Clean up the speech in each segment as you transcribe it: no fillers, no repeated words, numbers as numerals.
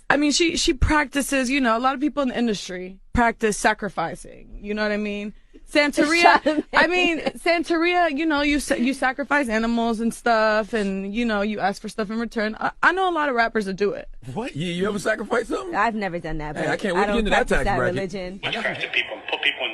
I mean, she practices, you know, a lot of people in the industry practice sacrificing. You know what I mean? Santeria, Santeria, you know, you sacrifice animals and stuff, and, you know, you ask for stuff in return. I know a lot of rappers that do it. What? You ever sacrifice something? I've never done that, but hey, I can't wait to get into that tax bracket. Religion. Witchcraft to people, put people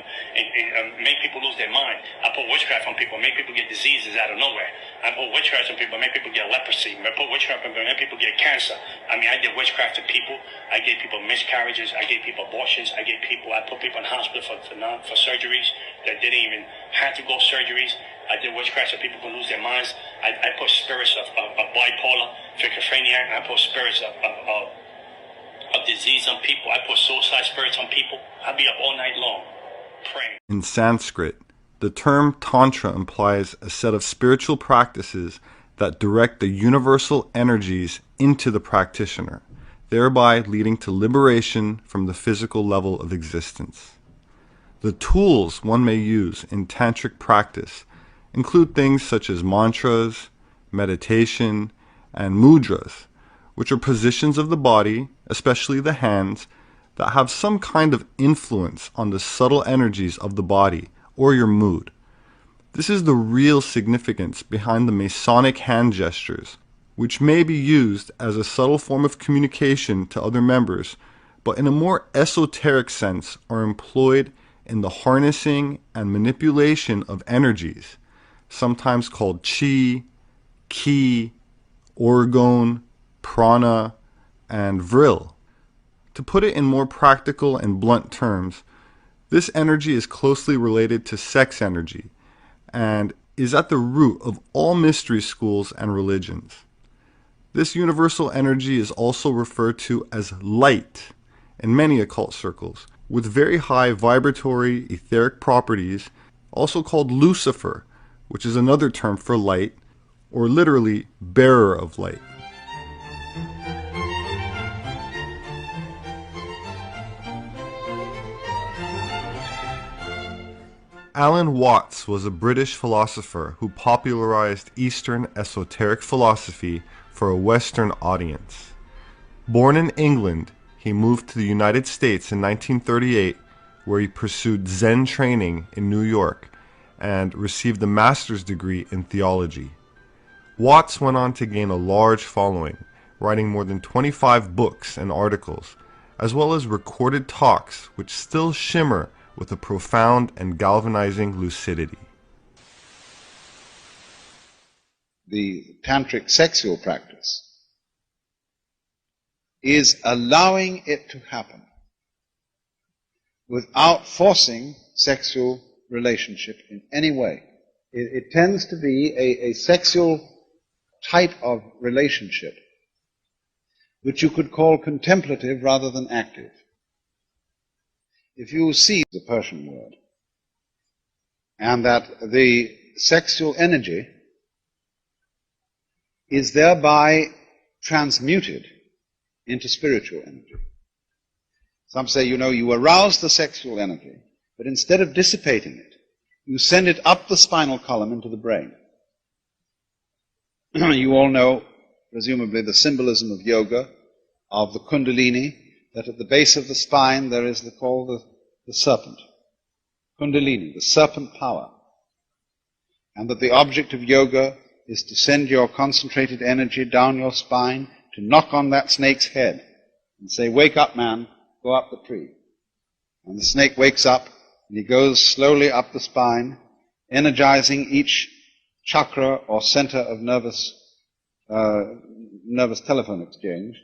make people lose their mind. I put witchcraft on people, make people get diseases out of nowhere. I put witchcraft on people, make people get leprosy. I put witchcraft on people, make people get cancer. I mean, I did witchcraft to people. I gave people miscarriages. I gave people abortions. I put people in hospital for surgeries that didn't even have to go surgeries. I did witchcraft so people can lose their minds. I put spirits of bipolar, schizophrenia. I put spirits of disease on people. I put suicide spirits on people. I'd be up all night long praying. In Sanskrit, the term Tantra implies a set of spiritual practices that direct the universal energies into the practitioner, thereby leading to liberation from the physical level of existence. The tools one may use in tantric practice include things such as mantras, meditation, and mudras, which are positions of the body, especially the hands, that have some kind of influence on the subtle energies of the body or your mood. This is the real significance behind the Masonic hand gestures, which may be used as a subtle form of communication to other members, but in a more esoteric sense are employed in the harnessing and manipulation of energies, sometimes called chi, ki, orgone, prana, and vril. To put it in more practical and blunt terms, this energy is closely related to sex energy and is at the root of all mystery schools and religions. This universal energy is also referred to as light in many occult circles, with very high vibratory etheric properties, also called Lucifer, which is another term for light, or literally bearer of light. Alan Watts was a British philosopher who popularized Eastern esoteric philosophy for a Western audience. Born in England, he moved to the United States in 1938, where he pursued Zen training in New York and received a master's degree in theology. Watts went on to gain a large following, writing more than 25 books and articles, as well as recorded talks which still shimmer with a profound and galvanizing lucidity. The tantric sexual practice is allowing it to happen without forcing sexual relationship in any way. It tends to be a sexual type of relationship which you could call contemplative rather than active. If you see the Persian word, and that the sexual energy is thereby transmuted into spiritual energy. Some say, you arouse the sexual energy, but instead of dissipating it, you send it up the spinal column into the brain. You all know, presumably, the symbolism of yoga, of the kundalini, that at the base of the spine there is called the serpent. Kundalini, the serpent power. And that the object of yoga is to send your concentrated energy down your spine to knock on that snake's head and say, "Wake up, man, go up the tree." And the snake wakes up and he goes slowly up the spine, energizing each chakra or center of nervous telephone exchange.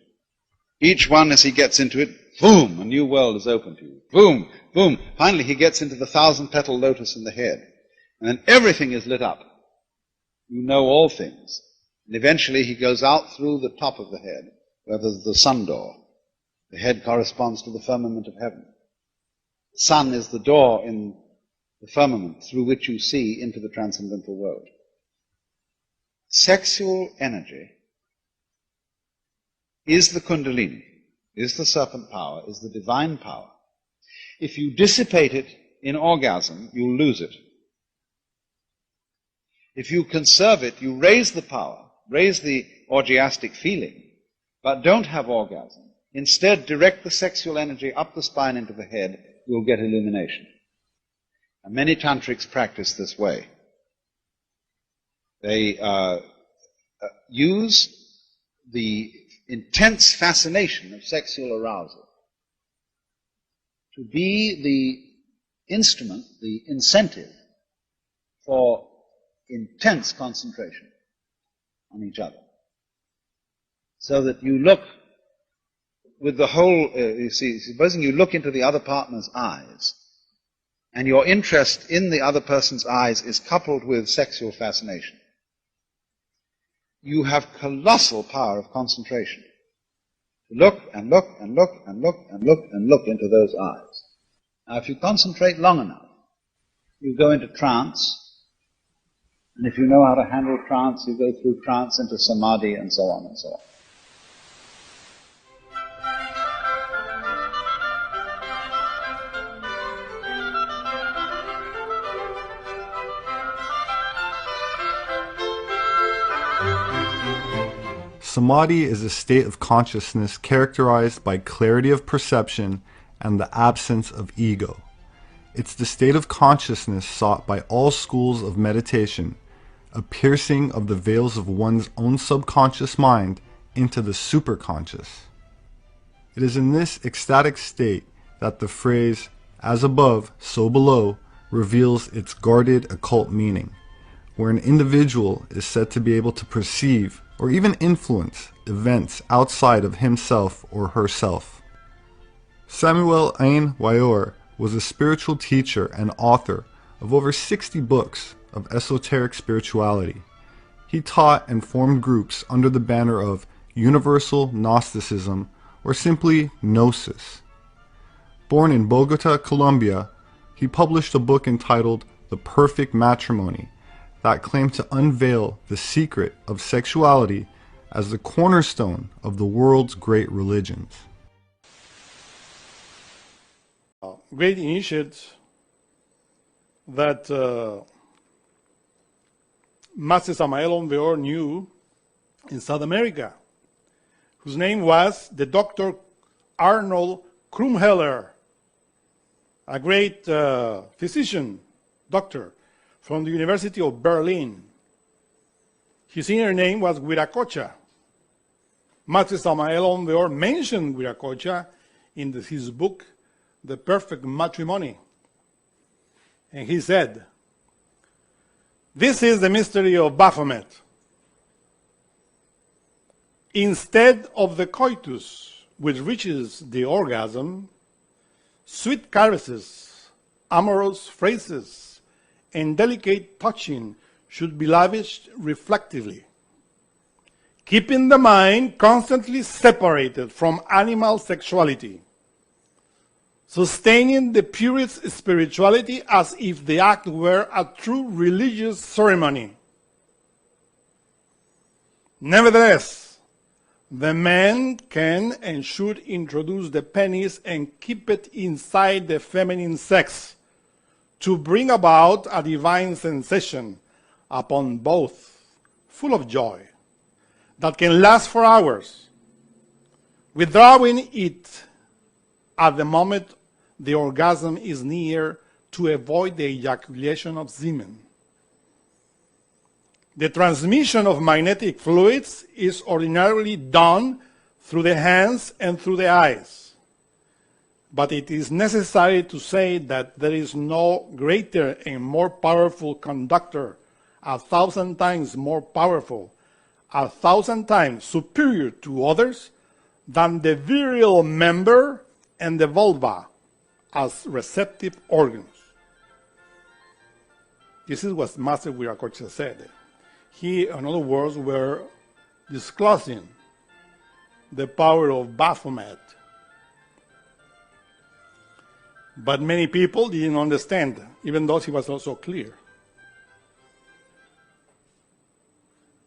Each one, as he gets into it, boom, a new world is open to you. Boom, boom. Finally, he gets into the 1,000-petal lotus in the head. And then everything is lit up. You know all things. And eventually he goes out through the top of the head, where there's the sun door. The head corresponds to the firmament of heaven. The sun is the door in the firmament through which you see into the transcendental world. Sexual energy is the kundalini, is the serpent power, is the divine power. If you dissipate it in orgasm, you'll lose it. If you conserve it, you raise the power, raise the orgiastic feeling, but don't have orgasm, instead direct the sexual energy up the spine into the head, you'll get illumination. And many tantrics practice this way. They use the intense fascination of sexual arousal to be the instrument, the incentive for intense concentration on each other. So that you look with the whole, you see, supposing you look into the other partner's eyes, and your interest in the other person's eyes is coupled with sexual fascination, you have colossal power of concentration. To look and look and look and look and look and look into those eyes. Now, if you concentrate long enough, you go into trance, and if you know how to handle trance, you go through trance into samadhi and so on and so on. Samadhi is a state of consciousness characterized by clarity of perception and the absence of ego. It's the state of consciousness sought by all schools of meditation, a piercing of the veils of one's own subconscious mind into the superconscious. It is in this ecstatic state that the phrase, "as above, so below," reveals its guarded occult meaning, where an individual is said to be able to perceive or even influence events outside of himself or herself. Samuel Ain Weor was a spiritual teacher and author of over 60 books of esoteric spirituality. He taught and formed groups under the banner of Universal Gnosticism, or simply Gnosis. Born in Bogota, Colombia, he published a book entitled The Perfect Matrimony that claimed to unveil the secret of sexuality as the cornerstone of the world's great religions. Great initiates that Master Samael Onveor knew in South America, whose name was the Dr. Arnold Krumheller, a great physician, doctor, from the University of Berlin. His inner name was Viracocha. Master Samael Onveor mentioned Viracocha in his book, The Perfect Matrimony. And he said, "This is the mystery of Baphomet. Instead of the coitus, which reaches the orgasm, sweet caresses, amorous phrases, and delicate touching should be lavished reflectively, keeping the mind constantly separated from animal sexuality, sustaining the purest spirituality as if the act were a true religious ceremony. Nevertheless, the man can and should introduce the penis and keep it inside the feminine sex to bring about a divine sensation upon both, full of joy, that can last for hours, withdrawing it at the moment the orgasm is near to avoid the ejaculation of semen. The transmission of magnetic fluids is ordinarily done through the hands and through the eyes. But it is necessary to say that there is no greater and more powerful conductor, 1,000 times more powerful, 1,000 times superior to others, than the virile member and the vulva as receptive organs." This is what Master Viracocha said. He, in other words, were disclosing the power of Baphomet. But many people didn't understand, even though he was also clear.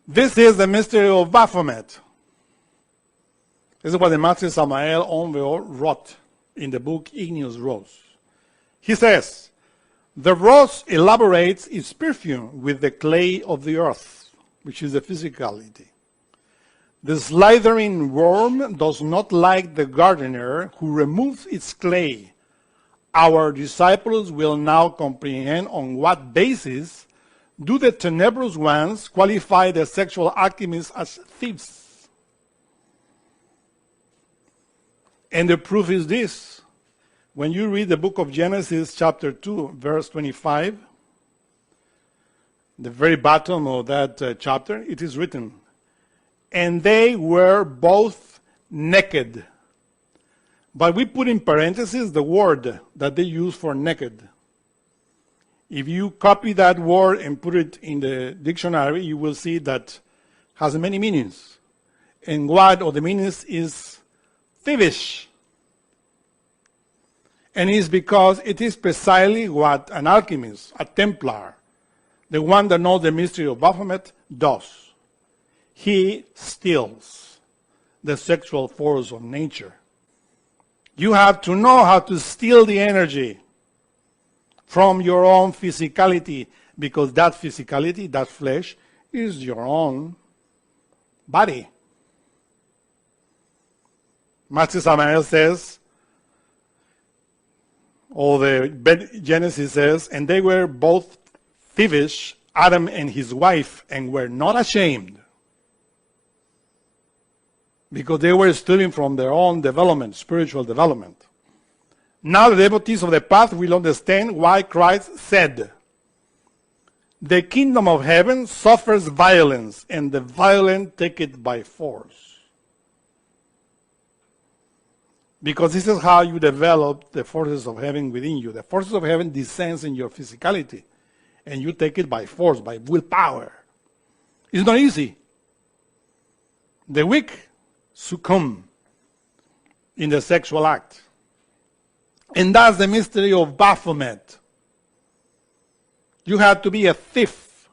This is the mystery of Baphomet. This is what the Master Samael Onveor wrote in the book Igneous Rose. He says, "The rose elaborates its perfume with the clay of the earth, which is the physicality. The slithering worm does not like the gardener who removes its clay. Our disciples will now comprehend on what basis do the tenebrous ones qualify the sexual alchemists as thieves. And the proof is this. When you read the book of Genesis chapter 2, verse 25, the very bottom of that chapter, it is written, and they were both naked. But we put in parentheses the word that they use for naked. If you copy that word and put it in the dictionary, you will see that has many meanings. And one of the meanings is thievish. And it's because it is precisely what an alchemist, a Templar, the one that knows the mystery of Baphomet, does. He steals the sexual force of nature. You have to know how to steal the energy from your own physicality, because that physicality, that flesh, is your own body. Master Samael says, or the Genesis says, and they were both thievish, Adam and his wife, and were not ashamed, because they were stealing from their own development, spiritual development. Now the devotees of the path will understand why Christ said, the kingdom of heaven suffers violence, and the violent take it by force. Because this is how you develop the forces of heaven within you. The forces of heaven descends in your physicality, and you take it by force, by willpower. It's not easy. The weak succumb in the sexual act. And that's the mystery of Baphomet. You have to be a thief.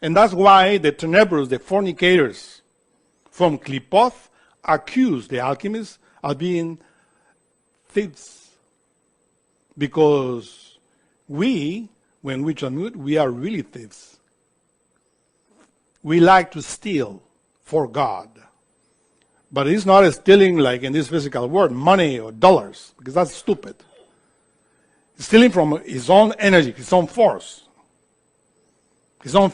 And that's why the tenebrous, the fornicators from Klipoth accuse the alchemists of being thieves. Because we, when we transmute, we are really thieves. We like to steal for God. But it's not stealing like in this physical world, money or dollars, because that's stupid. He's stealing from his own energy, his own force, his own